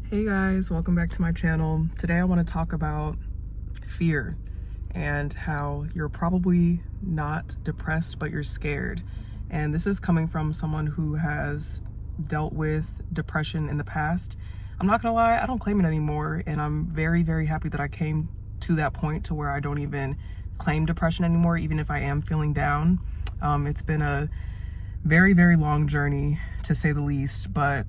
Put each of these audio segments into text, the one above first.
Hey guys, welcome back to my channel. Today I want to talk about fear and how you're probably not depressed, but you're scared. And this is coming from someone who has dealt with depression in the past. I'm not gonna lie, I don't claim it anymore, and I'm very, very happy that I came to that point to where I don't even claim depression anymore, even if I am feeling down. It's been a very, very long journey, to say the least, but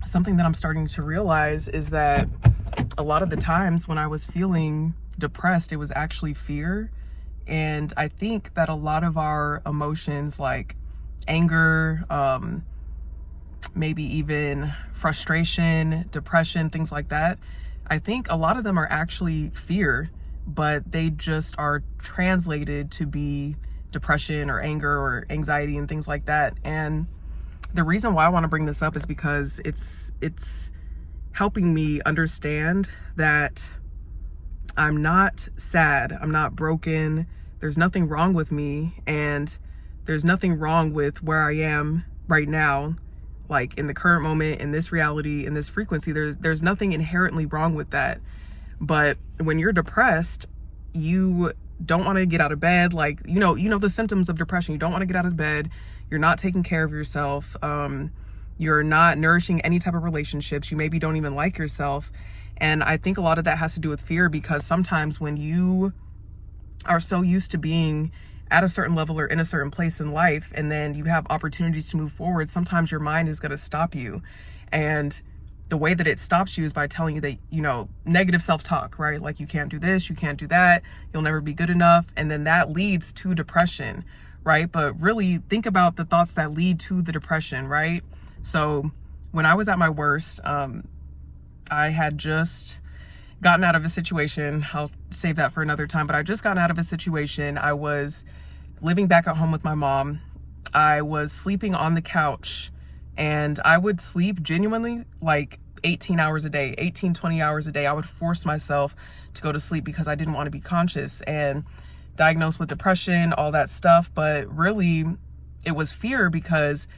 something that I'm starting to realize is that a lot of the times when I was feeling depressed, it was actually fear. And I think that a lot of our emotions, like anger, maybe even frustration, depression, things like that, I think a lot of them are actually fear, but they just are translated to be depression or anger or anxiety and things like that. And the reason why I want to bring this up is because it's helping me understand that I'm not sad, I'm not broken, there's nothing wrong with me, and there's nothing wrong with where I am right now, like in the current moment, in this reality, in this frequency. There's nothing inherently wrong with that. But when you're depressed, you don't want to get out of bed. Like, you know the symptoms of depression. You don't want to get out of bed. You're not taking care of yourself. You're not nourishing any type of relationships. You maybe don't even like yourself. And I think a lot of that has to do with fear, because sometimes when you are so used to being at a certain level or in a certain place in life, and then you have opportunities to move forward, sometimes your mind is going to stop you. And the way that it stops you is by telling you that, negative self-talk, right? Like, you can't do this, you can't do that, you'll never be good enough. And then that leads to depression, right? But really think about the thoughts that lead to the depression, right? So when I was at my worst, I had just gotten out of a situation. I'll save that for another time, but I just gotten out of a situation. I was living back at home with my mom. I was sleeping on the couch, and I would sleep genuinely like 18 hours a day, 18, 20 hours a day. I would force myself to go to sleep because I didn't want to be conscious, and diagnosed with depression, all that stuff. But really, it was fear, because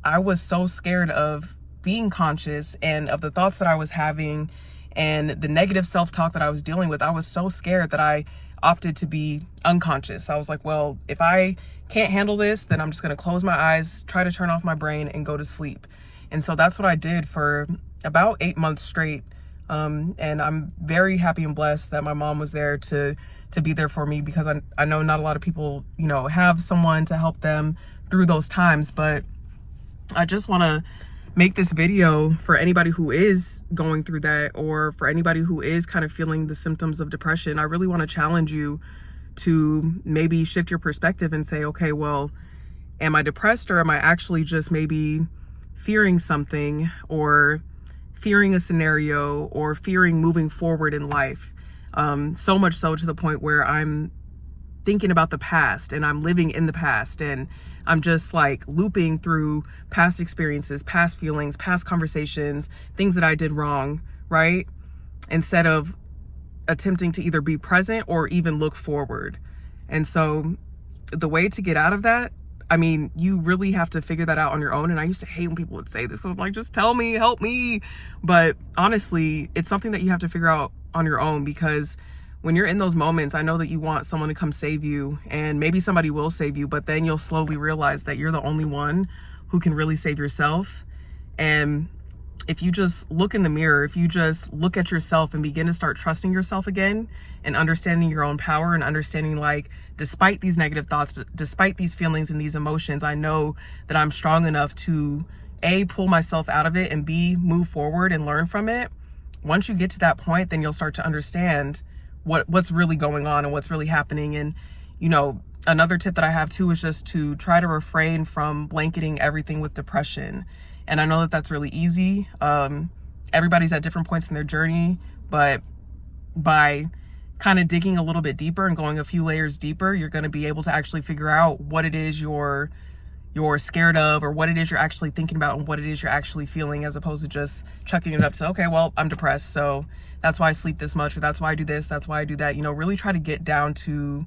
I was so scared of being conscious and of the thoughts that I was having and the negative self-talk that I was dealing with. I was so scared that I opted to be unconscious. I was like, well, if I can't handle this, then I'm just going to close my eyes, try to turn off my brain, and go to sleep. And so that's what I did for about 8 months straight. And I'm very happy and blessed that my mom was there to be there for me, because I know not a lot of people, have someone to help them through those times. But I just want to make this video for anybody who is going through that, or for anybody who is kind of feeling the symptoms of depression. I really want to challenge you to maybe shift your perspective and say, okay, well, am I depressed, or am I actually just maybe fearing something, or fearing a scenario, or fearing moving forward in life? So much so to the point where I'm thinking about the past, and I'm living in the past, and I'm just like looping through past experiences, past feelings, past conversations, things that I did wrong, right? Instead of attempting to either be present or even look forward. And so the way to get out of that, I mean, you really have to figure that out on your own. And I used to hate when people would say this. I'm like, just tell me, help me. But honestly, it's something that you have to figure out on your own, because when you're in those moments, I know that you want someone to come save you, and maybe somebody will save you, but then you'll slowly realize that you're the only one who can really save yourself. And if you just look in the mirror, if you just look at yourself and begin to start trusting yourself again, and understanding your own power, and understanding, like, despite these negative thoughts, despite these feelings and these emotions, I know that I'm strong enough to A, pull myself out of it, and B, move forward and learn from it. Once you get to that point, then you'll start to understand what's really going on and what's really happening. And another tip that I have too is just to try to refrain from blanketing everything with depression. And I know that that's really easy. Everybody's at different points in their journey, but by kind of digging a little bit deeper and going a few layers deeper, you're going to be able to actually figure out what it is you're scared of, or what it is you're actually thinking about, and what it is you're actually feeling, as opposed to just chucking it up to, okay, well, I'm depressed, so that's why I sleep this much, or that's why I do this, that's why I do that. Really try to get down to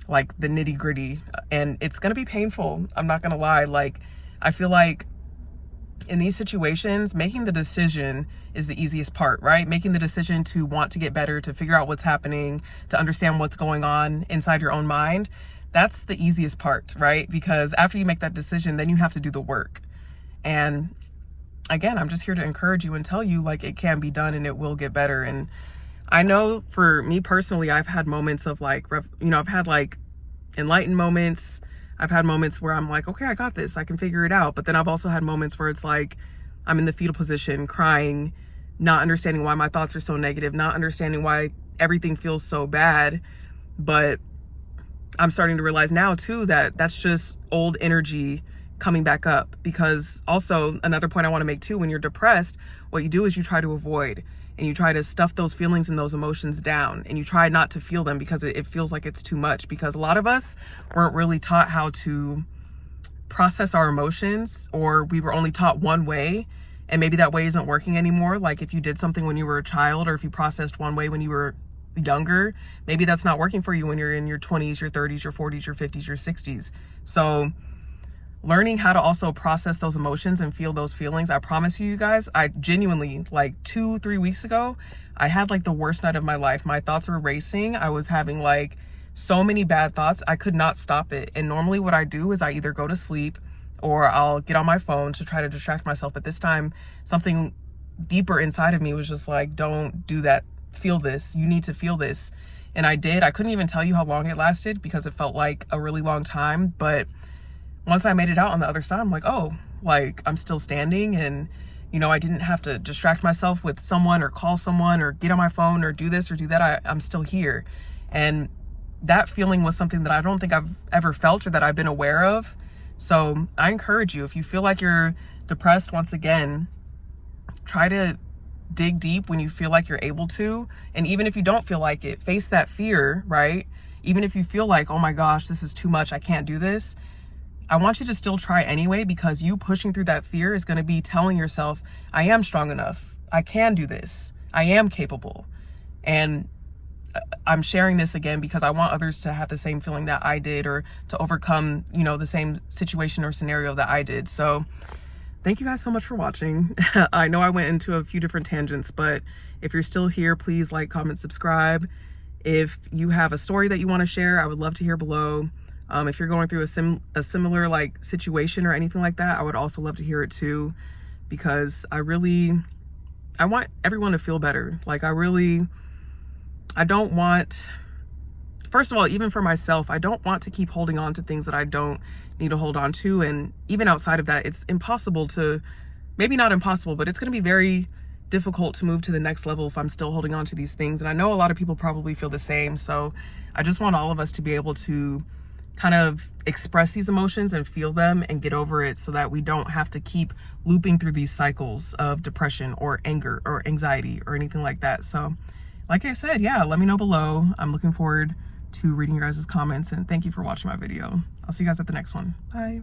like the nitty gritty. And it's going to be painful. I'm not going to lie. Like, I feel like in these situations, making the decision is the easiest part, right? Making the decision to want to get better, to figure out what's happening, to understand what's going on inside your own mind. That's the easiest part, right? Because after you make that decision, then you have to do the work. And again, I'm just here to encourage you and tell you, like, it can be done and it will get better. And I know for me personally, I've had moments of like, I've had like enlightened moments. I've had moments where I'm like, okay, I got this, I can figure it out. But then I've also had moments where it's like, I'm in the fetal position, crying, not understanding why my thoughts are so negative, not understanding why everything feels so bad. But I'm starting to realize now too, that that's just old energy coming back up. Because also another point I want to make too, when you're depressed, what you do is you try to avoid, and you try to stuff those feelings and those emotions down, and you try not to feel them because it feels like it's too much. Because a lot of us weren't really taught how to process our emotions, or we were only taught one way, and maybe that way isn't working anymore. Like if you did something when you were a child, or if you processed one way when you were younger, maybe that's not working for you when you're in your 20s, your 30s, your 40s, your 50s, your 60s. So learning how to also process those emotions and feel those feelings. I promise you guys, I genuinely, like 2-3 weeks ago, I had like the worst night of my life. My thoughts were racing. I was having like so many bad thoughts. I could not stop it. And normally what I do is I either go to sleep or I'll get on my phone to try to distract myself. But this time, something deeper inside of me was just like, don't do that. Feel this. You need to feel this. And I did. I couldn't even tell you how long it lasted because it felt like a really long time. But once I made it out on the other side, I'm like, oh, like I'm still standing, and I didn't have to distract myself with someone or call someone or get on my phone or do this or do that. I'm still here. And that feeling was something that I don't think I've ever felt or that I've been aware of. So I encourage you, if you feel like you're depressed, once again, try to dig deep when you feel like you're able to. And even if you don't feel like it, face that fear, right? Even if you feel like, oh my gosh, this is too much, I can't do this. I want you to still try anyway, because you pushing through that fear is going to be telling yourself, I am strong enough. I can do this. I am capable. And I'm sharing this again because I want others to have the same feeling that I did, or to overcome, the same situation or scenario that I did. So thank you guys so much for watching. I know I went into a few different tangents, but if you're still here, please like, comment, subscribe. If you have a story that you want to share, I would love to hear below. If you're going through a similar like situation or anything like that, I would also love to hear it too, because I want everyone to feel better. Like I don't want, first of all, even for myself, I don't want to keep holding on to things that I don't need to hold on to. And even outside of that, it's impossible to, maybe not impossible, but it's going to be very difficult to move to the next level if I'm still holding on to these things. And I know a lot of people probably feel the same. So I just want all of us to be able to kind of express these emotions and feel them and get over it, so that we don't have to keep looping through these cycles of depression or anger or anxiety or anything like that. So like I said, yeah, let me know below. I'm looking forward to reading your guys' comments, and thank you for watching my video. I'll see you guys at the next one. Bye.